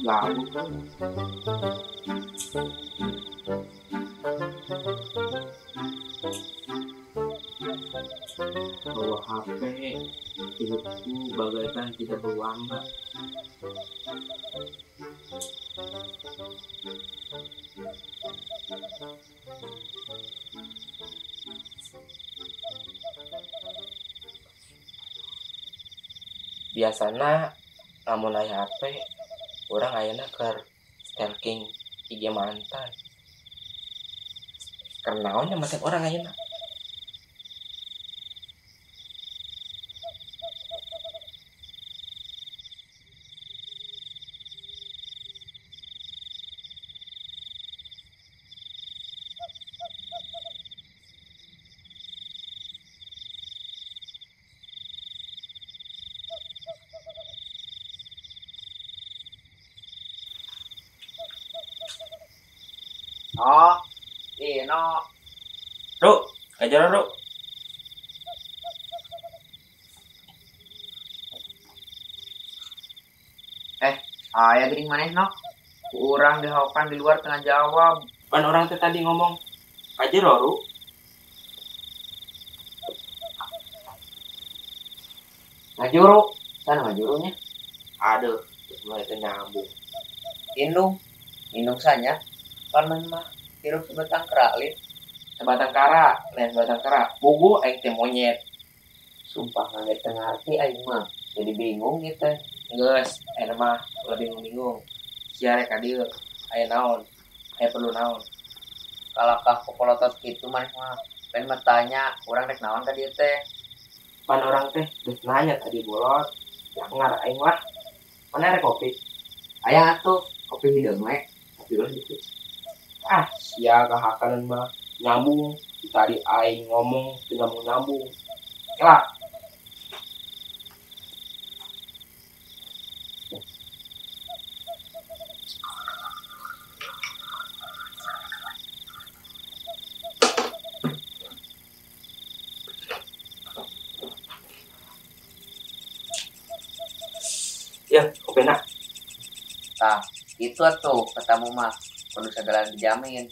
Lalu bawa HP, hidupku bagaikan tidak berwarna. Biasana lamun aya HP, urang ayeuna keur stalking IG mantan. Keur naon nya mantan orang ayeuna? No, no. Ru, ajar Ru. Aya geuning maneh no. Urang dihaokan di luar tengah jawab. Pan orang teh tadi ngomong ajar Ru. Ngajuru, sana ngajurunya. Aduh, mulai teh nyambung. Indung saja. Paman mah hirup sebatang kera lin. Sebatang kara, lain sebatang kara. Pugu aing teh monyet. Sumpah nggak ngerti aing mah. Jadi bingung gitu. Geus, ayeuna mah lebih bingung. Sia rek ka dieu. Aya naon? Aya perlu naon? Kalakah popolotot kitu maneh mah. Lain mah tanya, urang rek naon ka dieu teh. Pan orang teh geus nanya tadi bolot. Jangar aing mah. Mana rek kopi? Aya atuh, kopi hideung we. Tapi urang gitu. Ah, sia kahakanan mah nyambung. Tadi aing ngomong tidak mau nyambung. Kelak. Ya, kopi nak. Tah, itu atuh katamu mah. Kudu segala dijamin.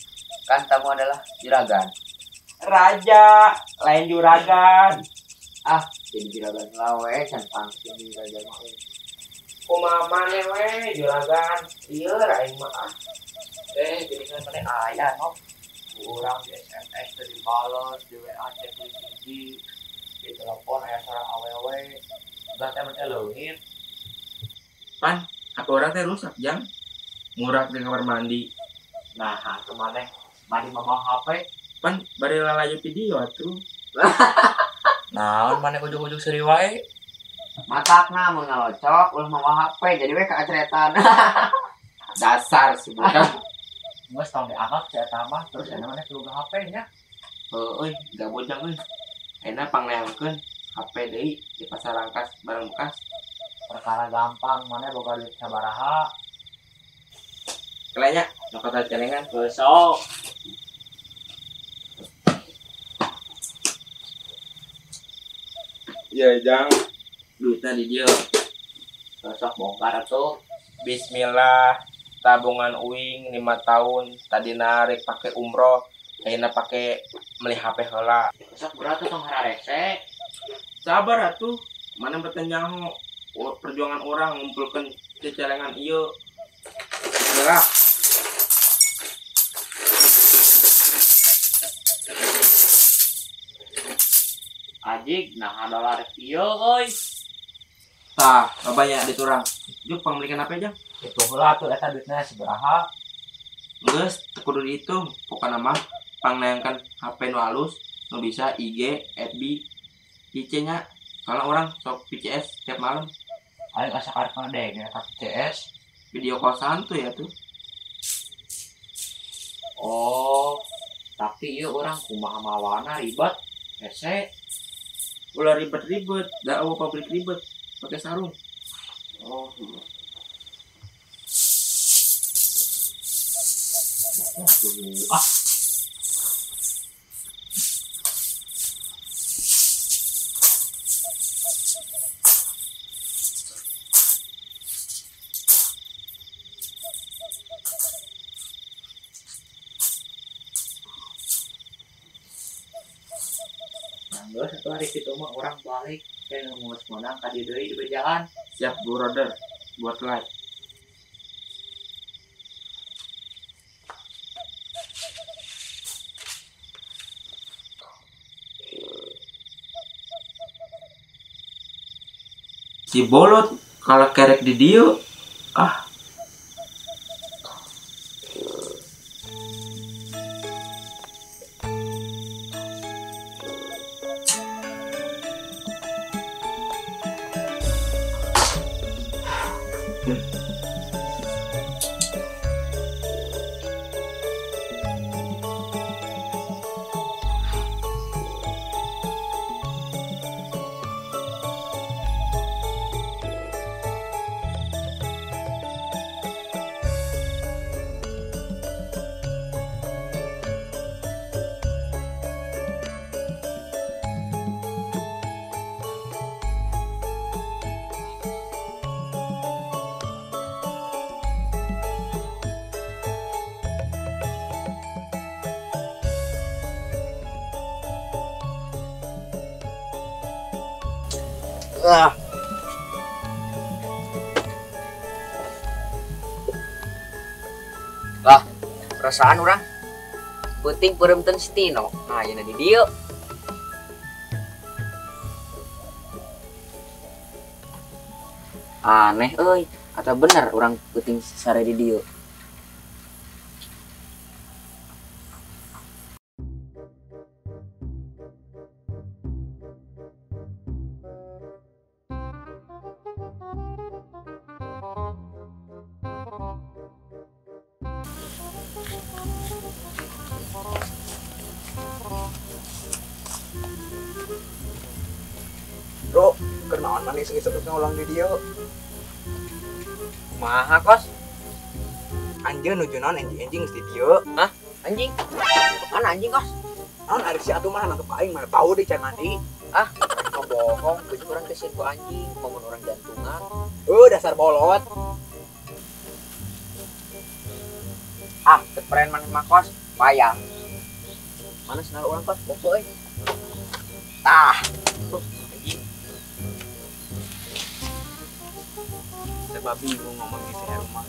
Kan tamu adalah juragan. Raja, lain juragan. Ah, jadi juragan lawe can pangsin di raja mah. Kumaha maneh we juragan? Ieu aing mah. Jadi kan maneh aya no. Urang di SMS teh dibales, di WA cek hiji, di telepon aya sareng awewe. Udah teh mah leungit. Pan, HP orang teh rusak jang. Ngurak di kamar mandi. Nah, atuh maneh mandi mama HP. Pan bari lalajo video atuh. Naon maneh ujug-ujug seuri wae. Matakna mun ngalocok ulah mama HP jadi we kaacretan. Dasar si budak. Geus tong diangkat si eta mah terus ena maneh kudu HP nya. Euy, da bojang euy. Ayeuna pangleongkeun HP deui di pasar rangkas barang bekas. Perkara gampang maneh boga duit sabaraha. Kelenya, nyokot celengan. Besok Iya, jang. Duitnya di dieu. besok bongkar atuh. Bismillah. Tabungan uing 5 tahun. Tadi narik pakai umroh. Ayeuna pakai beli HP heula. Besok berat tuh tong hararese. Sabar atuh. Mana bertenjang perjuangan orang ngumpulkan celengan ieu. Gerak. Ajig nah dolar ieu euy. Tah, babanya diturang. Juk pangmelikan apa aja? Itu heula tuh eta duitna sabaraha. Geus teu kudu dihitung. Pokona mah pangnayangkan HP nu halus nu bisa IG, FB, IC nya. Soalnya orang sok PCS tiap malam. Aing asa karek deh eta CS. Video call santuy ya tuh. Oh, tapi ieu orang kumaha mawana ribet. Hese. Ulah ribet-ribet, da eueuh pabrik ribet, pakai sarung. Oh. Ah. Nangga satu hari itu mah orang balik kayak ngomong semonang kadi deui di berjalan. Siap brother, buat live. Si bolot kalau kerek di dieu ah. Ah. Lah, perasaan orang penting perempuan Stino. Nah, yana di dieu. Aneh euy, atau bener orang penting sare di dieu. Bro, kenaon manis isuk ngulang di dieu. Kumaha kos? Anjeun nuju naon enjing di dieu. Hah? Anjing? Mana anjing kos? Naon ari si atuh mah nangkep aing mah bau di can mandi. Ah, bohong, bener orang kesian ku anjing, momen orang jantungan. Dasar bolot. Ah, keperen mana mah kos? Payah. Mana senal orang kos? Bobo euy. Tah. Anjing. Sebab bingung ngomong di seher rumah.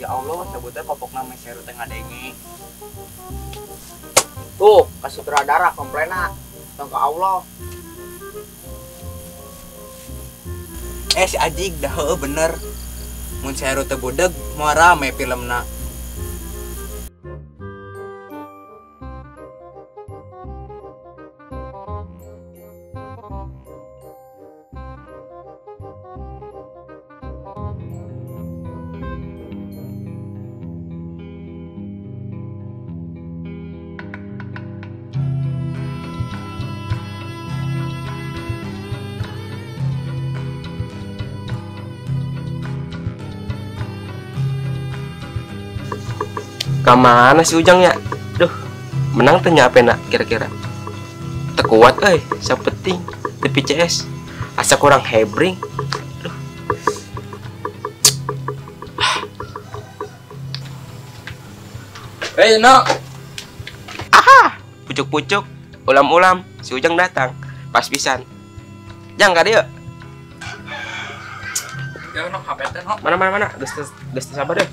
Ya Allah, sebutnya popokna meseru teh ngadenge. Tuh, ke sutradara komplena. Tong ke Allah. Si Ajig dah heueuh bener. Mun seheru teh budeg moal rame filmna. Kamana si Ujang ya? Duh, menang teh nya apena kira-kira. Teu kuat euy, sapenting di PCS. Asa kurang hebring. Duh. No. Aha, pucuk-pucuk, ulam-ulam, si Ujang datang. Pas pisan. Jang ka dieu. Ya no HP teh no. Mana. Geus sabar deh.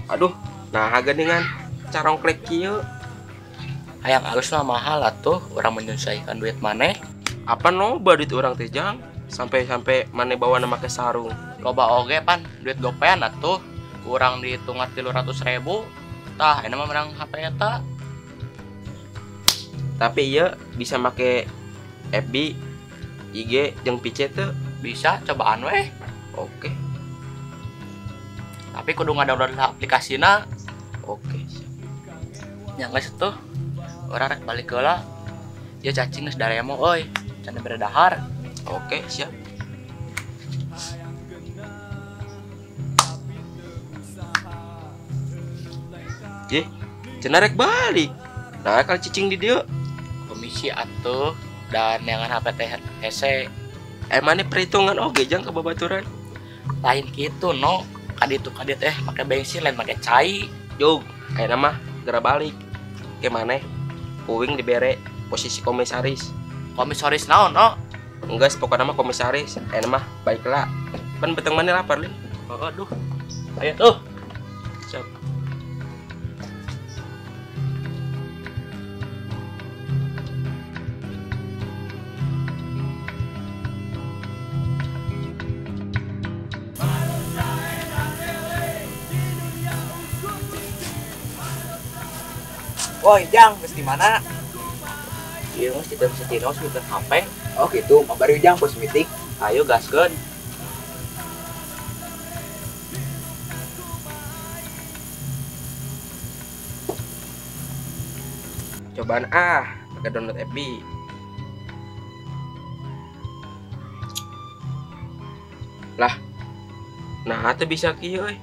Aduh, nah geningan carong klek kieu. Hayang alus mah mahal atuh, orang menyelesaikan duit maneh. Apa noba duit orang teh Jang? Sampai maneh bawa nama ke sarung. Loba oge pan, duit gopean atuh. kurang dihitungan 300.000 tah ini mah menang HP eta. Tapi iya bisa make FB, IG, jeung PC tuh. Bisa cobaan weh, Oke, tapi kudu ngadownload aplikasina. oke. Yang geus tuh orang rek balik heula. Ya cacing geus daremo euy, can beredahar. Oke, siap. Ye, cenah rek balik. Nah, kalau cicing di dia, Komisi atuh dan yang HP teh hese emangnya perhitungan oge jang ke babaturan. lain gitu no. Kaditu kaditu make bensin lain make cai. Jog, ayeuna mah geura balik. Ke maneh? Uing dibere posisi komisaris. Komisaris naon no? Enggak, pokoknya mah komisaris. Ayeuna mah baiklah. Pan beteng maneh lapar, Lin. Aduh. Ayo tuh. Siap. Woi, Jang, geus di mana? Iya mesti kita bisa tino sih HP. Oh gitu, mabar yuk Jang, bos meeting. Ayo gaskeun. Cobaan pakai download FB. Lah. Nah, teu bisa kieu euy.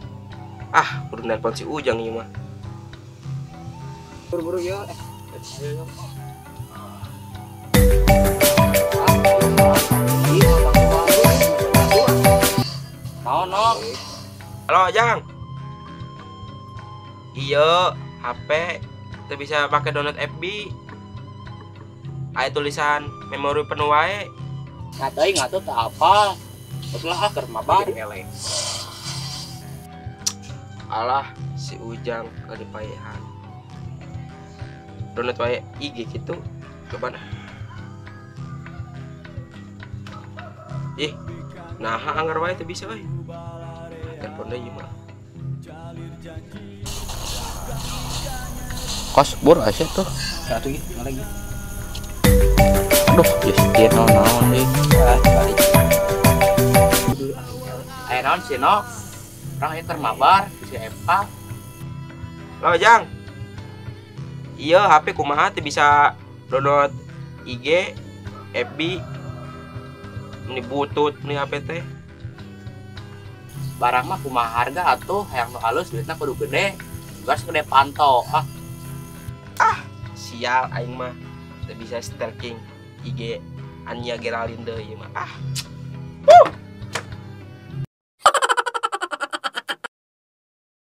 Kudu nelpon si Ujang ieu mah. Buru-buru yuk. Naon no? Halo, Jang. Iya, HP teu bisa pakai download FB. Aya tulisan memori penuh wae. Ngateuy ngatuh teu apa. Ulah keur mabar. Alah, si Ujang kadipaehan. Download wae IG gitu. Coba nah. Ih, nah anggar wae teu bisa euy. Telepon deui mah. Kos bur aja tuh. Satu lagi, lagi. Aduh, ya naon deui. Balik. Aya naon sih no? Orang ieu keur mabar si Epa. Halo, Jang. Iya, HP kumaha teu bisa download IG, FB. Ini butut nih HP teh. Barang mah kumaha harga atuh hayang nu halus duitna kudu gede. Gas gede panto. Sial aing mah teu bisa stalking IG Anya Geraldine ieu mah.